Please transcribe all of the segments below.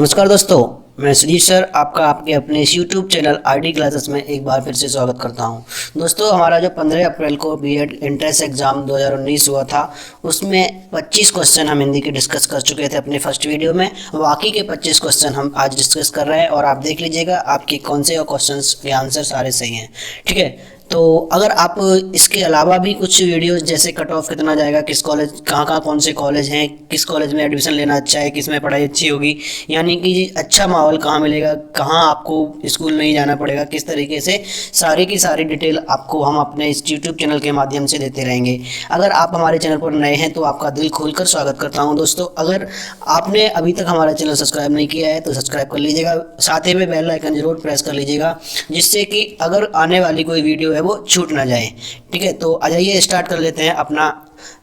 नमस्कार दोस्तों, मैं सुजीत सर आपका आपके अपने इस यूट्यूब चैनल आरडी क्लासेस में एक बार फिर से स्वागत करता हूं। दोस्तों, हमारा जो 15 अप्रैल को बीएड एंट्रेंस एग्ज़ाम 2019 हुआ था, उसमें 25 क्वेश्चन हम हिंदी के डिस्कस कर चुके थे अपने फर्स्ट वीडियो में। बाकी के 25 क्वेश्चन हम आज डिस्कस कर रहे हैं और आप देख लीजिएगा आपके कौन से क्वेश्चन के आंसर सारे सही हैं। ठीक है, तो अगर आप इसके अलावा भी कुछ वीडियोस जैसे कट ऑफ कितना जाएगा, किस कॉलेज कहाँ कौन से कॉलेज हैं, किस कॉलेज में एडमिशन लेना अच्छा है, किस में पढ़ाई अच्छी होगी, यानी कि अच्छा माहौल कहाँ मिलेगा, कहाँ आपको स्कूल नहीं जाना पड़ेगा, किस तरीके से सारी की सारी डिटेल आपको हम अपने इस यूट्यूब चैनल के माध्यम से देते रहेंगे। अगर आप हमारे चैनल पर नए हैं तो आपका दिल खोलकर स्वागत करता हूँ। दोस्तों, अगर आपने अभी तक हमारा चैनल सब्सक्राइब नहीं किया है तो सब्सक्राइब कर लीजिएगा, साथ ही में बेल आइकन जरूर प्रेस कर लीजिएगा, जिससे कि अगर आने वाली कोई वीडियो है वो छूट ना जाए। ठीक है, तो आ जाइए स्टार्ट कर लेते हैं अपना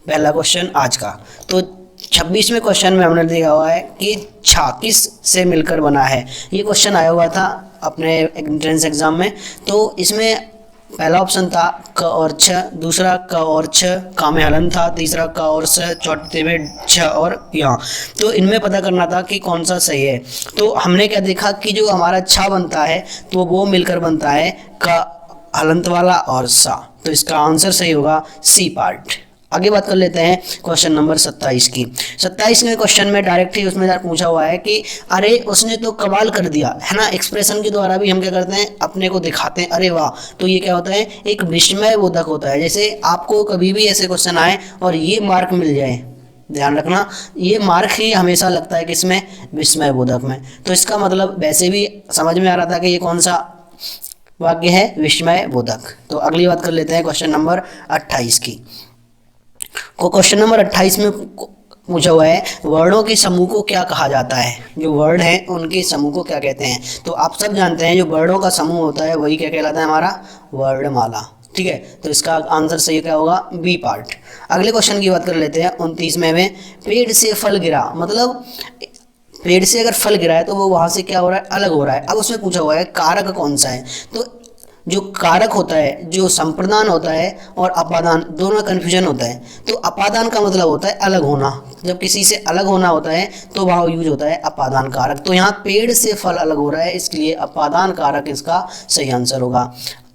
पहला क्वेश्चन आज का। तो 26वें क्वेश्चन में हमने दिया हुआ है कि छा किस से मिलकर बना है। ये क्वेश्चन आया हुआ था अपने एंट्रेंस एग्जाम में। तो इसमें पहला ऑप्शन था क और छ, दूसरा क और छ, का में हलन था, तीसरा क और स, चौथे में छ और यहाँ। तो इनमें पता करना था कि कौन सा सही है। तो हमने क्या देखा कि जो हमारा छा बनता है तो वो मिलकर बनता है क हलंत वाला और सा, तो इसका आंसर सही होगा सी पार्ट। आगे बात कर लेते हैं क्वेश्चन नंबर 27 की। 27वें क्वेश्चन में डायरेक्ट ही उसमें पूछा हुआ है कि अरे उसने तो कमाल कर दिया, है ना। एक्सप्रेशन के द्वारा भी हम क्या करते हैं, अपने को दिखाते हैं अरे वाह। तो ये क्या होता है, एक विस्मय बोधक होता है। जैसे आपको कभी भी ऐसे क्वेश्चन आए और ये मार्क मिल जाए, ध्यान रखना, ये मार्क ही हमेशा लगता है किसमें, विस्मय बोधक में। तो इसका मतलब वैसे भी समझ में आ रहा था कि ये कौन सा वाक्य है, विस्मय बोधक। तो अगली बात कर लेते हैं क्वेश्चन नंबर 28 की। क्वेश्चन नंबर 28 में पूछा हुआ है वर्णों के समूह को क्या कहा जाता है। जो वर्ड हैं उनके समूह को क्या कहते हैं। तो आप सब जानते हैं जो वर्णों का समूह होता है वही क्या कहलाता है, हमारा वर्णमाला। ठीक है, तो इसका आंसर सही क्या होगा, बी पार्ट। अगले क्वेश्चन की बात कर लेते हैं 29वें में। पेड़ से फल गिरा, मतलब पेड़ से अगर फल गिरा है तो वो वहाँ से क्या हो रहा है, अलग हो रहा है। अब उसमें पूछा हुआ है कारक कौन सा है। तो जो कारक होता है, जो संप्रदान होता है और अपादान, दोनों कन्फ्यूजन होता है। तो अपादान का मतलब होता है अलग होना, जब किसी से अलग होना होता है तो वहाँ यूज होता है अपादान कारक। तो यहाँ पेड़ से फल अलग हो रहा है, इसलिए अपादान कारक इसका सही आंसर होगा।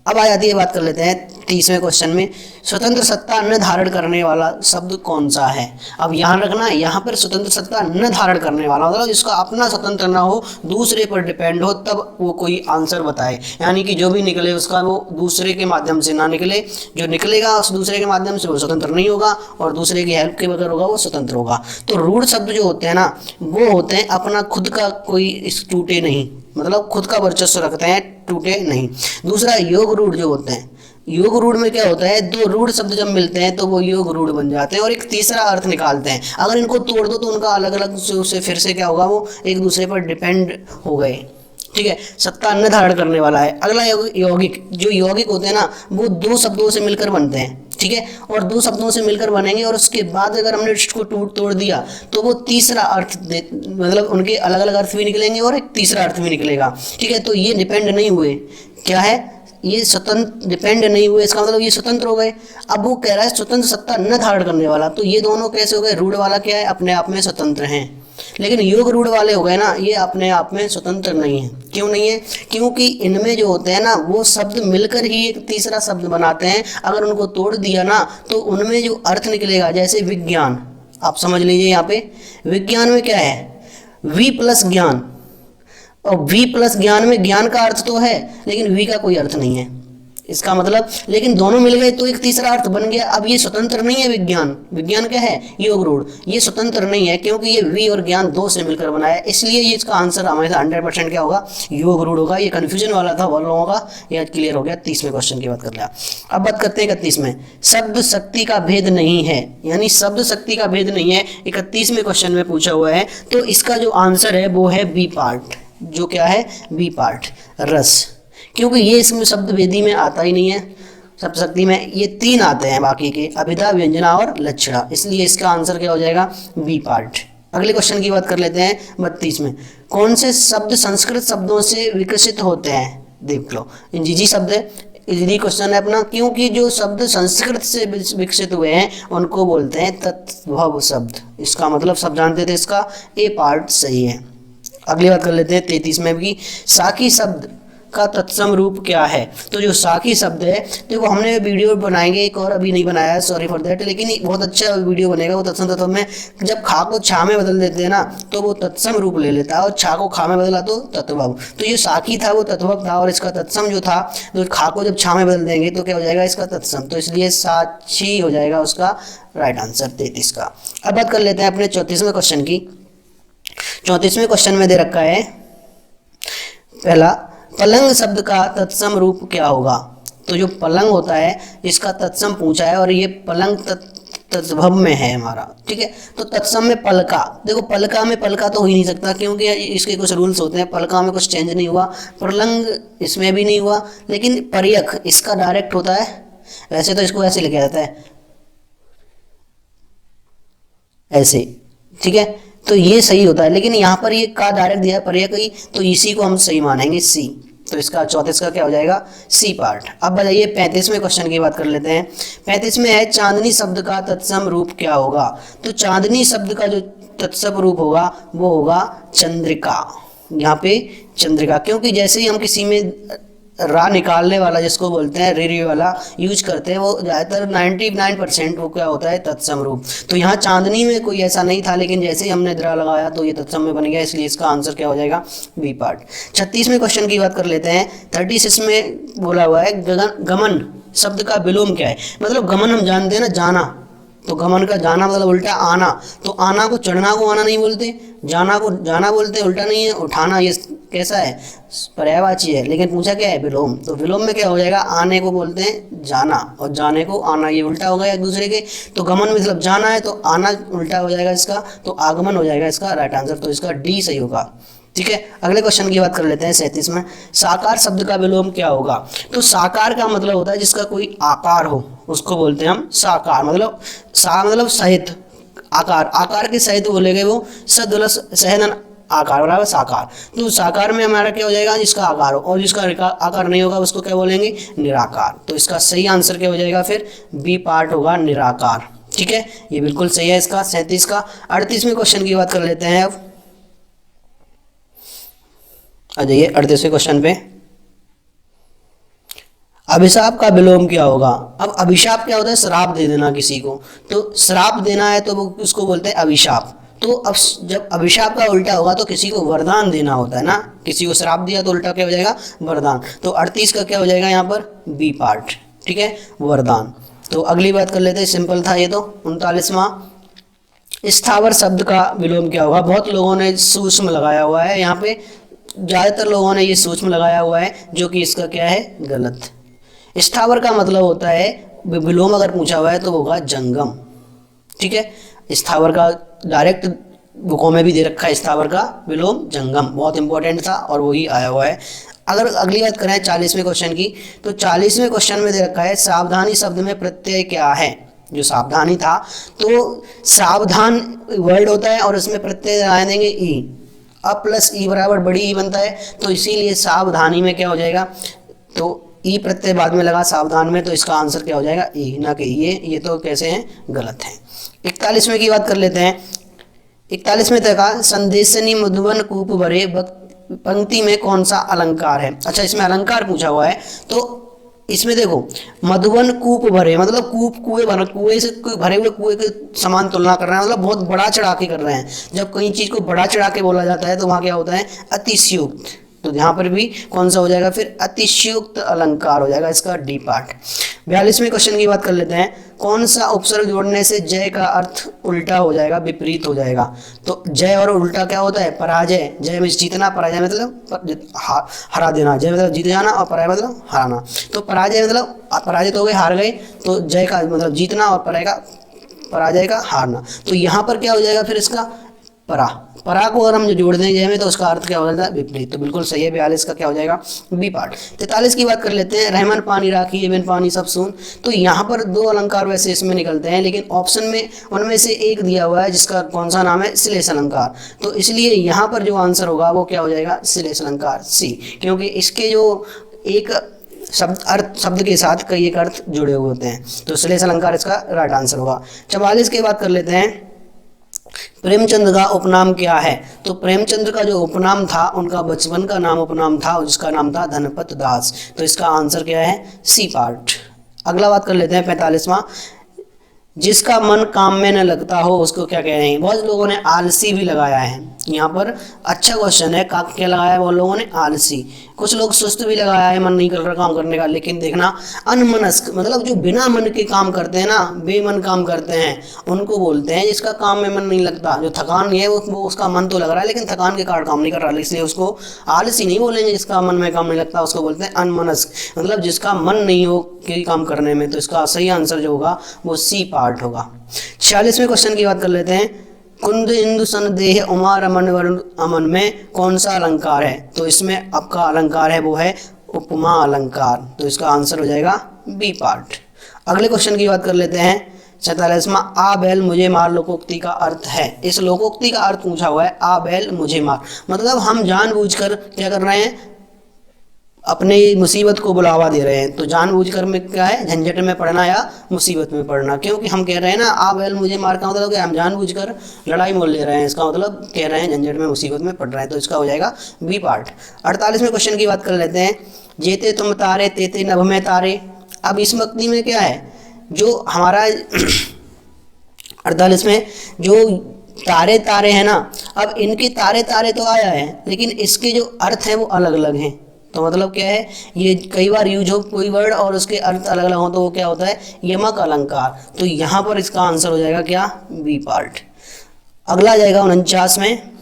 अब आ जाती है, बात कर लेते हैं 30वें क्वेश्चन में। स्वतंत्र सत्ता न धारण करने वाला शब्द कौन सा है। अब यहाँ रखना, यहाँ पर स्वतंत्र सत्ता न धारण करने वाला मतलब जिसका अपना स्वतंत्र ना हो, दूसरे पर डिपेंड हो, तब वो कोई आंसर बताए। यानी कि जो भी निकले उसका वो दूसरे के माध्यम से ना निकले, जो निकलेगा उस दूसरे के माध्यम से वो स्वतंत्र नहीं होगा और दूसरे की हेल्प के बगैर होगा वो स्वतंत्र होगा। तो रूढ़ शब्द जो होते हैं ना, वो होते हैं अपना खुद का कोई टूटे नहीं, मतलब खुद का वर्चस्व रखते हैं, टूटे नहीं। दूसरा योग रूढ़ जो होते हैं, योग रूढ़ में क्या होता है, दो रूढ़ शब्द जब मिलते हैं तो वो योग रूढ़ बन जाते हैं और एक तीसरा अर्थ निकालते हैं। अगर इनको तोड़ दो तो उनका अलग अलग से फिर से क्या होगा, वो एक दूसरे पर डिपेंड हो गए। ठीक है, सत्ता न धारण करने वाला है। अगला यौगिक, जो यौगिक होते हैं ना वो दो शब्दों से मिलकर बनते हैं। ठीक है, और दो शब्दों से मिलकर बनेंगे और उसके बाद अगर हमने इसको तोड़ दिया तो वो तीसरा अर्थ मतलब उनके अलग अलग अर्थ भी निकलेंगे और एक तीसरा अर्थ भी निकलेगा। ठीक है, तो ये डिपेंड नहीं हुए, क्या है, ये स्वतंत्र डिपेंड नहीं हुए, इसका मतलब ये स्वतंत्र हो गए। अब वो कह रहा है स्वतंत्र सत्ता न धारण करने वाला, तो ये दोनों कैसे हो गए, रूढ़ वाला क्या है, अपने आप में स्वतंत्र हैं, लेकिन योग रूढ़ वाले हो गए ना, ये अपने आप में स्वतंत्र नहीं है। क्यों नहीं है, क्योंकि इनमें जो होते हैं ना वो शब्द मिलकर ही एक तीसरा शब्द बनाते हैं। अगर उनको तोड़ दिया ना तो उनमें जो अर्थ निकलेगा, जैसे विज्ञान, आप समझ लीजिए यहाँ पे विज्ञान में क्या है, वी प्लस ज्ञान, और वी प्लस ज्ञान में ज्ञान का अर्थ तो है लेकिन वी का कोई अर्थ नहीं है। इसका मतलब लेकिन दोनों मिल गए तो एक तीसरा अर्थ बन गया। अब ये स्वतंत्र नहीं है, विज्ञान, विज्ञान क्या है, योग रूढ़, ये स्वतंत्र नहीं है क्योंकि ये वी और ज्ञान दो से मिलकर बना है, इसलिए ये इसका आंसर हमेशा 100% क्या होगा, योग रूढ़ होगा। ये कन्फ्यूजन वाला था बहुत लोगों का, ये क्लियर हो गया। 30वें क्वेश्चन की बात कर लिया। अब बात करते हैं 31 में। शब्द शक्ति का भेद नहीं है, यानी शब्द शक्ति का भेद नहीं है, 31वें क्वेश्चन में पूछा हुआ है। तो इसका जो आंसर है वो है बी पार्ट, जो क्या है, बी पार्ट, रस, क्योंकि ये इसमें शब्द वेदी में आता ही नहीं है। शब्द शक्ति में ये तीन आते हैं, बाकी के अभिधा, व्यंजना और लक्षणा, इसलिए इसका आंसर क्या हो जाएगा, बी पार्ट। अगले क्वेश्चन की बात कर लेते हैं 32 में। कौन से शब्द संस्कृत शब्दों से विकसित होते हैं, देख लो, इंजीजी शब्द है, इजी क्वेश्चन है अपना, क्योंकि जो शब्द संस्कृत से विकसित हुए हैं उनको बोलते हैं तत्भव शब्द। इसका मतलब सब जानते थे, इसका ए पार्ट सही है। अगली बात कर लेते हैं 33 में भी, साकी शब्द का तत्सम रूप क्या है। तो जो साकी शब्द है, देखो हमने वीडियो बनाएंगे एक और, अभी नहीं बनाया है, सॉरी फॉर दैट, लेकिन बहुत अच्छा वीडियो बनेगा वो तत्सम तत्व में। जब खा को छा में बदल देते हैं ना तो वो तत्सम रूप ले लेता है, और छा को खा में बदला तो तत्वम। तो ये साकी था वो तत्वम था, और इसका तत्सम जो था, तो खा को जब छा में बदल देंगे तो क्या हो जाएगा इसका तत्सम, तो इसलिए साक्षी हो जाएगा उसका राइट आंसर 33 का। अब बात कर लेते हैं अपने 34वें क्वेश्चन की। 34वें क्वेश्चन में दे रखा है पहला, पलंग शब्द का तत्सम रूप क्या होगा। तो जो पलंग होता है इसका तत्सम पूछा है, और ये पलंग तत्सम में है हमारा, ठीक है। तो तत्सम में पलका, देखो पलका में पलका तो हो ही नहीं सकता, क्योंकि इसके कुछ रूल्स होते हैं। पलका में कुछ चेंज नहीं हुआ, पलंग इसमें भी नहीं हुआ, लेकिन पर्यक इसका डायरेक्ट होता है। वैसे तो इसको ऐसे लिखा जाता है ऐसे, ठीक है, तो ये सही होता है, लेकिन यहाँ पर ये का डायरेक्ट दिया है पर्यक ही, तो इसी को हम सही मानेंगे सी। तो इसका 34 का क्या हो जाएगा सी पार्ट। अब बताइए 35वें क्वेश्चन की बात कर लेते हैं। 35 में है चांदनी शब्द का तत्सम रूप क्या होगा। तो चांदनी शब्द का जो तत्सम रूप होगा वो होगा चंद्रिका। यहाँ पे चंद्रिका, क्योंकि जैसे ही हम किसी में रा निकालने वाला जिसको बोलते हैं रे वाला यूज करते हैं, वो ज़्यादातर 99% वो क्या होता है तत्सम रूप। तो यहाँ चांदनी में कोई ऐसा नहीं था, लेकिन जैसे ही हमने द्रा लगाया तो ये तत्सम में बन गया, इसलिए इसका आंसर क्या हो जाएगा बी पार्ट। 36वें क्वेश्चन की बात कर लेते हैं। 36 में बोला हुआ है गमन शब्द का विलोम क्या है। मतलब गमन हम जानते हैं ना, जाना, तो गमन का जाना मतलब उल्टा आना। तो आना को चढ़ना को आना नहीं बोलते, जाना को जाना बोलते, उल्टा नहीं है उठाना। ये कैसा है पर्यायवाची है, लेकिन पूछा क्या है विलोम। तो विलोम में क्या हो जाएगा, आने को बोलते हैं जाना और जाने को आना, ये उल्टा हो गया एक दूसरे के। तो गमन मतलब जाना है, तो आना उल्टा हो जाएगा इसका, तो आगमन हो जाएगा इसका राइट आंसर। तो इसका डी सही होगा, ठीक है। अगले क्वेश्चन की बात कर लेते हैं 37 में। साकार शब्द का विलोम क्या होगा। तो साकार का मतलब होता है जिसका कोई आकार हो, उसको बोलते हैं हम साकार। मतलब मतलब सहित आकार, आकार के सहित बोलेंगे वो सहन आकार बराबर साकार। तो साकार में हमारा क्या हो जाएगा जिसका आकार हो, और जिसका आकार नहीं होगा उसको क्या बोलेंगे निराकार। तो इसका सही आंसर क्या हो जाएगा फिर बी पार्ट होगा निराकार, ठीक है। ये बिल्कुल सही है इसका 37 का। 38वें क्वेश्चन की बात कर लेते हैं। अब आ जाइए 38वें क्वेश्चन पे। अभिशाप का विलोम क्या होगा। अब अभिशाप क्या होता है, श्राप दे देना किसी को। तो श्राप देना है तो वो उसको बोलते हैं अभिशाप। तो अब जब अभिशाप का उल्टा होगा तो किसी को वरदान देना होता है ना, किसी को श्राप दिया तो उल्टा क्या हो जाएगा वरदान। तो 38 का क्या हो जाएगा यहाँ पर बी पार्ट, ठीक है, वरदान। तो अगली बात कर लेते हैं, सिंपल था ये तो। 39वां, स्थावर शब्द का विलोम क्या होगा। बहुत लोगों ने सूक्ष्म लगाया हुआ है यहाँ पे, ज़्यादातर लोगों ने ये सूक्ष्म लगाया हुआ है, जो कि इसका क्या है गलत। स्थावर का मतलब होता है विलोम, अगर पूछा हुआ है तो होगा जंगम, ठीक है। स्थावर का डायरेक्ट बुकों में भी दे रखा है, स्थावर का विलोम जंगम, बहुत इंपॉर्टेंट था और वही आया हुआ है। अगर अगली बात करें 40वें क्वेश्चन की, तो 40वें क्वेश्चन में दे रखा है सावधानी शब्द में प्रत्यय क्या है। जो सावधानी था, तो सावधान वर्ड होता है और उसमें प्रत्यय लगाए देंगे ई, अब प्लस ई बराबर बड़ी ई बनता है, तो इसीलिए सावधानी में क्या हो जाएगा, तो ई प्रत्यय बाद में लगा सावधान में, तो इसका आंसर क्या हो जाएगा ई, ना कि ये तो कैसे हैं गलत है। 41वें की बात कर लेते हैं। 41 में तक संदेशनी मधुबन कूप भरे पंक्ति में कौन सा अलंकार है। अच्छा, इसमें अलंकार पूछा हुआ है। तो इसमें देखो मधुबन कूप भरे, मतलब कूप कुएं भरे, कुएं से भरे हुए कुएं के समान तुलना कर रहे हैं, मतलब बहुत बड़ा चढ़ा के कर रहे हैं। जब कई चीज़ को बड़ा चढ़ा के बोला जाता है तो वहाँ क्या होता है अतिशयोक्त। तो यहाँ पर भी कौन सा हो जाएगा फिर अतिशयोक्त अलंकार हो जाएगा, इसका डी पार्ट। 42वें क्वेश्चन की बात कर लेते हैं। कौन सा उपसर्ग जोड़ने से जय का अर्थ उल्टा हो जाएगा, विपरीत हो जाएगा। तो जय और उल्टा क्या होता है पराजय। जय में जीतना, पराजय मतलब हरा देना। जय मतलब जीत जाना और पराजय मतलब हराना। तो पराजय मतलब पराजित हो गए, हार गए, तो जय का मतलब जीतना और पराजय का हारना। तो यहाँ पर क्या हो जाएगा फिर इसका परा को अगर हम जो जोड़ देंगे जय में तो उसका अर्थ क्या हो जाता है विपरीत। तो बिल्कुल सही है 42 का क्या हो जाएगा बी पार्ट। 43 की बात कर लेते हैं। रहमन पानी राखी बिन पानी सब सून। तो यहाँ पर दो अलंकार वैसे इसमें निकलते हैं, लेकिन ऑप्शन में उनमें से एक दिया हुआ है जिसका कौन सा नाम है श्लेष अलंकार। तो इसलिए यहाँ पर जो आंसर होगा वो क्या हो जाएगा श्लेष अलंकार सी, क्योंकि इसके जो एक शब्द के साथ कई एक अर्थ जुड़े हुए होते हैं। तो श्लेष अलंकार इसका राइट आंसर होगा। 44 की बात कर लेते हैं। प्रेमचंद का उपनाम क्या है? तो प्रेमचंद का जो उपनाम था, उनका बचपन का नाम उपनाम था, जिसका नाम था धनपत दास। तो इसका आंसर क्या है? C part. अगला बात कर लेते हैं 45वां। जिसका मन काम में न लगता हो उसको क्या कह रहे हैं? बहुत लोगों ने आलसी भी लगाया है यहाँ पर। अच्छा क्वेश्चन है, क्या लगाया है बहुत लोगों ने? आलसी। कुछ लोग सुस्त भी लगाया है, मन नहीं कर रहा काम करने का। लेकिन देखना, अनमनस्क मतलब जो बिना मन के काम करते हैं ना, बेमन काम करते हैं, उनको बोलते हैं जिसका काम में मन नहीं लगता। जो थकान नहीं है वो उसका मन तो लग रहा है लेकिन थकान के कारण काम नहीं कर रहा, इसलिए उसको आलसी नहीं बोलेंगे। जिसका मन में काम नहीं लगता उसको बोलते हैं अनमनस्क, मतलब जिसका मन नहीं हो कि काम करने में। तो इसका सही आंसर जो होगा वो सी पार्ट होगा। 46वें क्वेश्चन की बात कर लेते हैं। कुंद इंदु सन देह उमा रमन वरुण अमन में कौन सा अलंकार है? तो इसमें आपका अलंकार है वो है उपमा अलंकार। तो इसका आंसर हो जाएगा बी पार्ट। अगले क्वेश्चन की बात कर लेते हैं 47वां। आ बैल मुझे मार लोकोक्ति का अर्थ है। इस लोकोक्ति का अर्थ पूछा हुआ है, आ बैल मुझे मार, मतलब हम जानबूझकर क्या कर रहे हैं? अपने मुसीबत को बुलावा दे रहे हैं। तो जानबूझकर में क्या है? झंझट में पड़ना या मुसीबत में पड़ना। क्योंकि हम कह रहे हैं ना, आ बैल मुझे मार का मतलब कि हम जानबूझकर लड़ाई मोल ले रहे हैं। इसका मतलब कह रहे हैं झंझट में मुसीबत में पड़ रहे हैं। तो इसका हो जाएगा बी पार्ट। 48वें क्वेश्चन की बात कर लेते हैं। जेते तुम तारे तेते नभ में तारे। अब इस मक्ति में क्या है? जो हमारा 48 में जो तारे तारे हैं ना, अब इनके तारे तारे तो आया है लेकिन इसके जो अर्थ हैं वो अलग अलग हैं। तो मतलब क्या है? ये कई बार यूज हो कोई वर्ड और उसके अर्थ अलग अलग हो तो वो क्या होता है? यमक अलंकार। तो यहाँ पर इसका आंसर हो जाएगा क्या? B part. अगला जाएगा 49 में।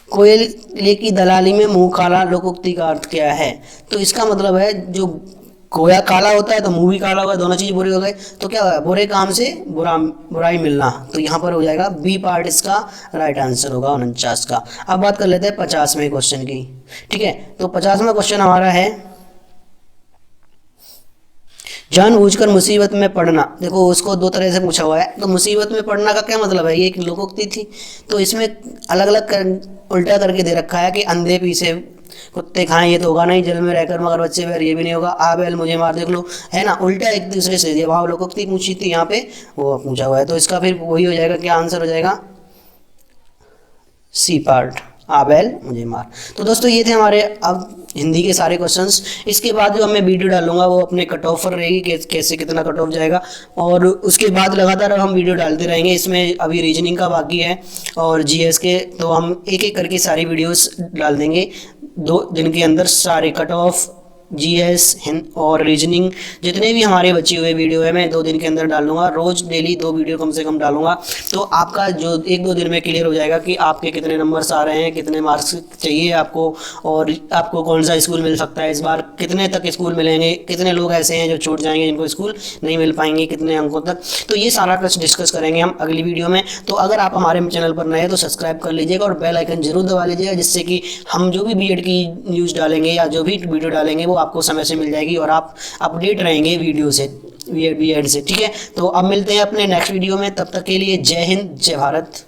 कोयले की दलाली में मुंह काला लोकोक्ति का अर्थ क्या है? तो इसका मतलब है जो कोया काला होता है तो मुंह भी काला होगा, दोनों चीज़ बुरी हो गई तो क्या होगा? बुरे काम से बुराई मिलना। तो यहाँ पर हो जाएगा बी पार्ट, इसका राइट आंसर होगा 49 का। अब बात कर लेते हैं 50वें क्वेश्चन की। ठीक है, तो 50वां क्वेश्चन हमारा है जानबूझकर मुसीबत में पड़ना। देखो उसको दो तरह से पूछा हुआ है। तो मुसीबत में पड़ना का क्या मतलब है? ये एक लोकोक्ति थी, तो इसमें अलग अलग उल्टा करके दे रखा है कि अंधे पीछे कुत्ते खाएं, ये तो होगा नहीं। जल में रहकर मगर बच्चे बैर, ये भी नहीं होगा। आ बैल मुझे मार, देख लो, है ना, उल्टा एक दूसरे से। ये भाव लोकोक्ति पूछी थी, यहाँ पे वो पूछा हुआ है। तो इसका फिर वही हो जाएगा, क्या आंसर हो जाएगा? सी पार्ट, आ बैल मुझे मार। तो दोस्तों ये थे हमारे अब हिंदी के सारे क्वेश्चंस। इसके बाद जो मैं वीडियो डालूंगा वो अपने कट ऑफ पर रहेगी कि कैसे कितना कट ऑफ जाएगा, और उसके बाद लगातार हम वीडियो डालते रहेंगे। इसमें अभी रीजनिंग का बाकी है और जीएस के, तो हम एक एक करके सारी वीडियोस डाल देंगे 2 दिन के अंदर। सारे कट ऑफ, जीएस, हिंद और रीजनिंग जितने भी हमारे बचे हुए वीडियो है मैं 2 दिन के अंदर डाल दूंगा। रोज़ डेली 2 वीडियो कम से कम डालूंगा। तो आपका जो 1-2 दिन में क्लियर हो जाएगा कि आपके कितने नंबर्स आ रहे हैं, कितने मार्क्स चाहिए आपको, और आपको कौन सा स्कूल मिल सकता है इस बार, कितने तक स्कूल मिलेंगे, कितने लोग ऐसे हैं जो छूट जाएंगे जिनको स्कूल नहीं मिल पाएंगे, कितने अंकों तक। तो ये सारा कुछ डिस्कस करेंगे हम अगली वीडियो में। तो अगर आप हमारे चैनल पर नए हैं तो सब्सक्राइब कर लीजिएगा और बेल आइकन जरूर दबा लीजिएगा, जिससे कि हम जो भी बीएड की न्यूज़ डालेंगे या जो भी वीडियो डालेंगे वो आपको समय से मिल जाएगी और आप अपडेट रहेंगे वीडियो से, बीएड से। ठीक है, तो अब मिलते हैं अपने नेक्स्ट वीडियो में। तब तक के लिए जय हिंद, जय भारत।